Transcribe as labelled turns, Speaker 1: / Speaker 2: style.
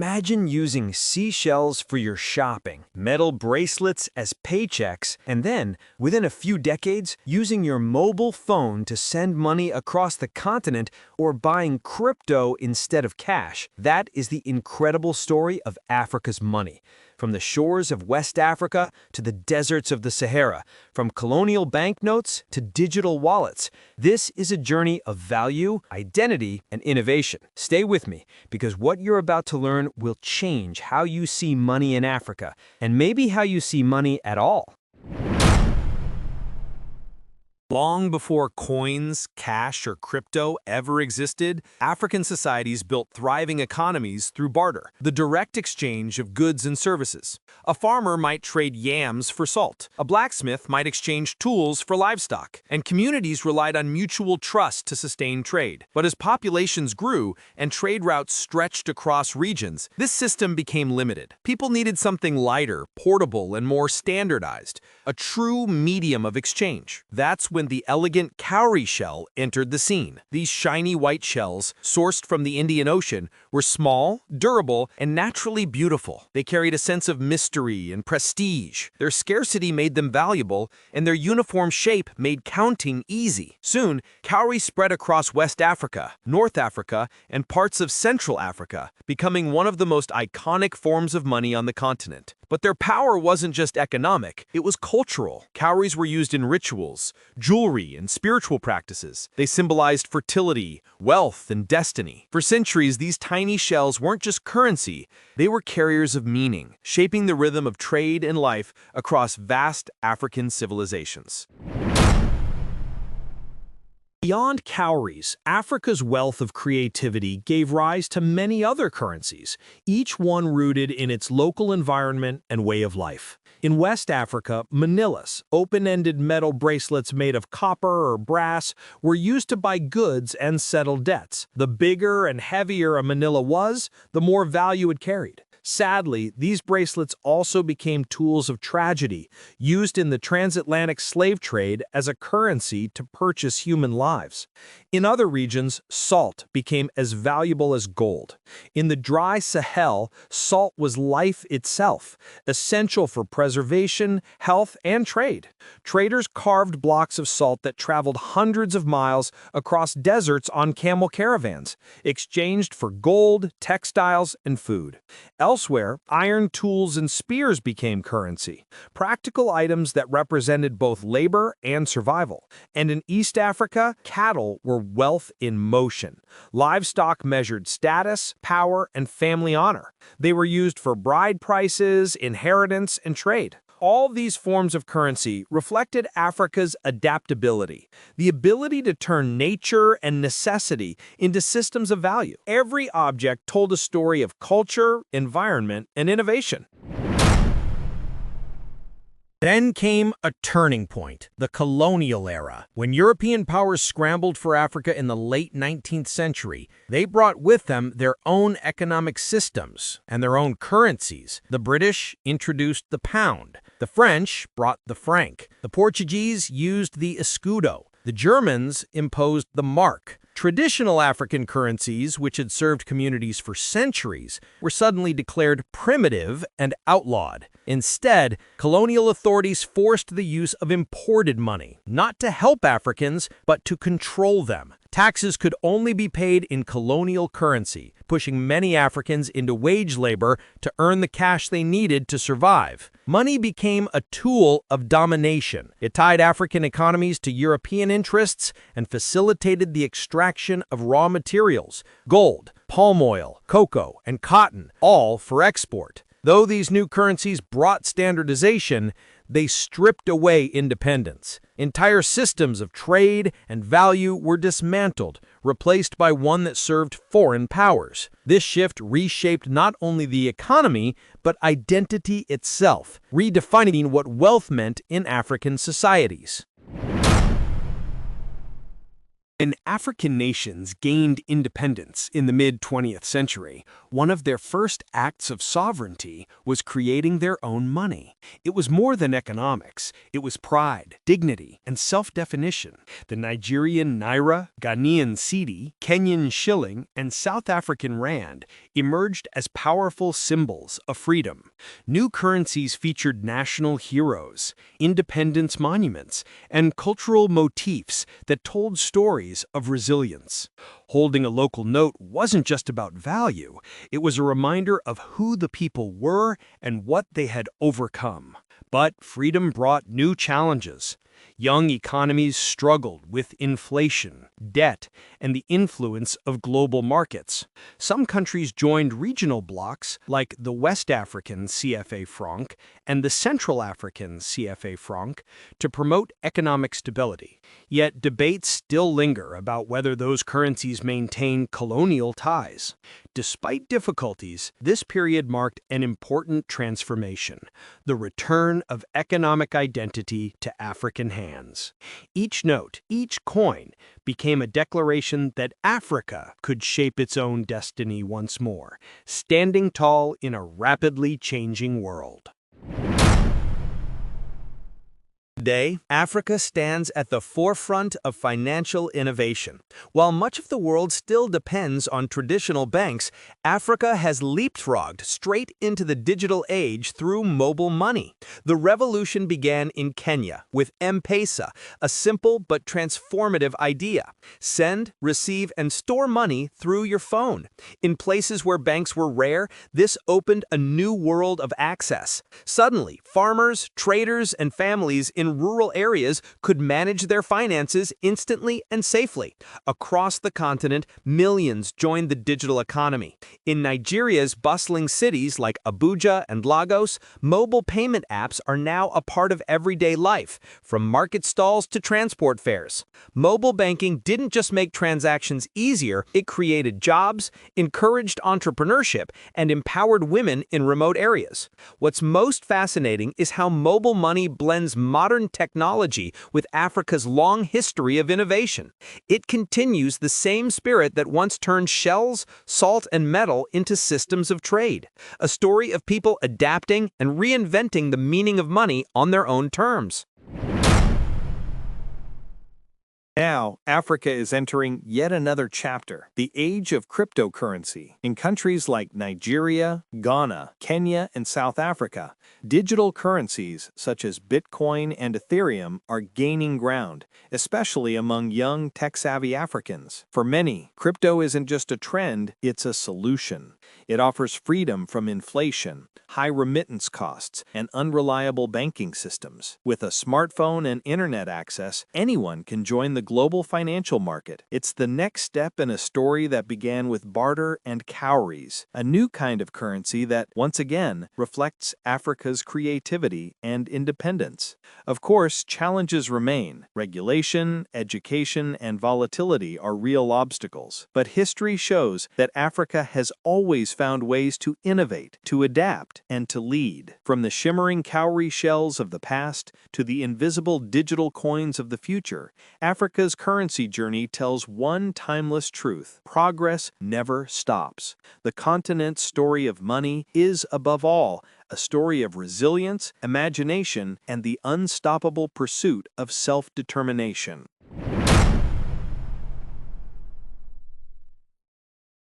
Speaker 1: Imagine using seashells for your shopping, metal bracelets as paychecks, and then, within a few decades, using your mobile phone to send money across the continent or buying crypto instead of cash. That is the incredible story of Africa's money. From the shores of West Africa to the deserts of the Sahara, from colonial banknotes to digital wallets, this is a journey of value, identity, and innovation. Stay with me, because what you're about to learn will change how you see money in Africa, and maybe how you see money at all. Long before coins, cash, or crypto ever existed, African societies built thriving economies through barter, the direct exchange of goods and services. A farmer might trade yams for salt, a blacksmith might exchange tools for livestock, and communities relied on mutual trust to sustain trade. But as populations grew and trade routes stretched across regions, this system became limited. People needed something lighter, portable, and more standardized, a true medium of exchange. That's when the elegant cowrie shell entered the scene. These shiny white shells, sourced from the Indian Ocean, were small, durable, and naturally beautiful. They carried a sense of mystery and prestige. Their scarcity made them valuable, and their uniform shape made counting easy. Soon, cowrie spread across West Africa, North Africa, and parts of Central Africa, becoming one of the most iconic forms of money on the continent. But their power wasn't just economic, it was cultural. Cowries were used in rituals, jewelry, and spiritual practices. They symbolized fertility, wealth, and destiny. For centuries, these tiny shells weren't just currency, they were carriers of meaning, shaping the rhythm of trade and life across vast African civilizations. Beyond cowries, Africa's wealth of creativity gave rise to many other currencies, each one rooted in its local environment and way of life. In West Africa, manillas, open-ended metal bracelets made of copper or brass, were used to buy goods and settle debts. The bigger and heavier a manilla was, the more value it carried. Sadly, these bracelets also became tools of tragedy, used in the transatlantic slave trade as a currency to purchase human lives. In other regions, salt became as valuable as gold. In the dry Sahel, salt was life itself, essential for preservation, health, and trade. Traders carved blocks of salt that traveled hundreds of miles across deserts on camel caravans, exchanged for gold, textiles, and food. Elsewhere, iron tools and spears became currency, practical items that represented both labor and survival. And in East Africa, cattle were wealth in motion. Livestock measured status, power, and family honor. They were used for bride prices, inheritance, and trade. All these forms of currency reflected Africa's adaptability, the ability to turn nature and necessity into systems of value. Every object told a story of culture, environment, and innovation. Then came a turning point, the colonial era. When European powers scrambled for Africa in the late 19th century, they brought with them their own economic systems and their own currencies. The British introduced the pound. The French brought the franc. The Portuguese used the escudo. The Germans imposed the mark. Traditional African currencies, which had served communities for centuries, were suddenly declared primitive and outlawed. Instead, colonial authorities forced the use of imported money, not to help Africans, but to control them. Taxes could only be paid in colonial currency, pushing many Africans into wage labor to earn the cash they needed to survive. Money became a tool of domination. It tied African economies to European interests and facilitated the extraction of raw materials, gold, palm oil, cocoa, and cotton, all for export. Though these new currencies brought standardization, they stripped away independence. Entire systems of trade and value were dismantled, replaced by one that served foreign powers. This shift reshaped not only the economy, but identity itself, redefining what wealth meant in African societies.
Speaker 2: When African nations gained independence in the mid-20th century, one of their first acts of sovereignty was creating their own money. It was more than economics. It was pride, dignity, and self-definition. The Nigerian naira, Ghanaian cedi, Kenyan shilling, and South African rand emerged as powerful symbols of freedom. New currencies featured national heroes, independence monuments, and cultural motifs that told stories of resilience. Holding a local note wasn't just about value, it was a reminder of who the people were and what they had overcome. But freedom brought new challenges. Young economies struggled with inflation, debt, and the influence of global markets. Some countries joined regional blocs like the West African CFA franc and the Central African CFA franc to promote economic stability. Yet debates still linger about whether those currencies maintain colonial ties. Despite difficulties, this period marked an important transformation, the return of economic identity to African hands. Each note, each coin, became a declaration that Africa could shape its own destiny once more, standing tall in a rapidly changing world.
Speaker 1: Today, Africa stands at the forefront of financial innovation. While much of the world still depends on traditional banks, Africa has leapfrogged straight into the digital age through mobile money. The revolution began in Kenya with M-Pesa, a simple but transformative idea. Send, receive, and store money through your phone. In places where banks were rare, this opened a new world of access. Suddenly, farmers, traders, and families in rural areas could manage their finances instantly and safely. Across the continent, millions joined the digital economy. In Nigeria's bustling cities like Abuja and Lagos, mobile payment apps are now a part of everyday life, from market stalls to transport fares. Mobile banking didn't just make transactions easier, it created jobs, encouraged entrepreneurship, and empowered women in remote areas. What's most fascinating is how mobile money blends modern technology with Africa's long history of innovation. It continues the same spirit that once turned shells, salt, and metal into systems of trade. A story of people adapting and reinventing the meaning of money on their own terms.
Speaker 3: Now, Africa is entering yet another chapter, the age of cryptocurrency. In countries like Nigeria, Ghana, Kenya, and South Africa, digital currencies such as Bitcoin and Ethereum are gaining ground, especially among young tech-savvy Africans. For many, crypto isn't just a trend, it's a solution. It offers freedom from inflation, high remittance costs, and unreliable banking systems. With a smartphone and internet access, anyone can join the global financial market. It's the next step in a story that began with barter and cowries, a new kind of currency that, once again, reflects Africa's creativity and independence. Of course, challenges remain. Regulation, education, and volatility are real obstacles. But history shows that Africa has always found ways to innovate, to adapt, and to lead. From the shimmering cowrie shells of the past to the invisible digital coins of the future, Africa's currency journey tells one timeless truth: progress never stops. The continent's story of money is, above all, a story of resilience, imagination, and the unstoppable pursuit of self-determination.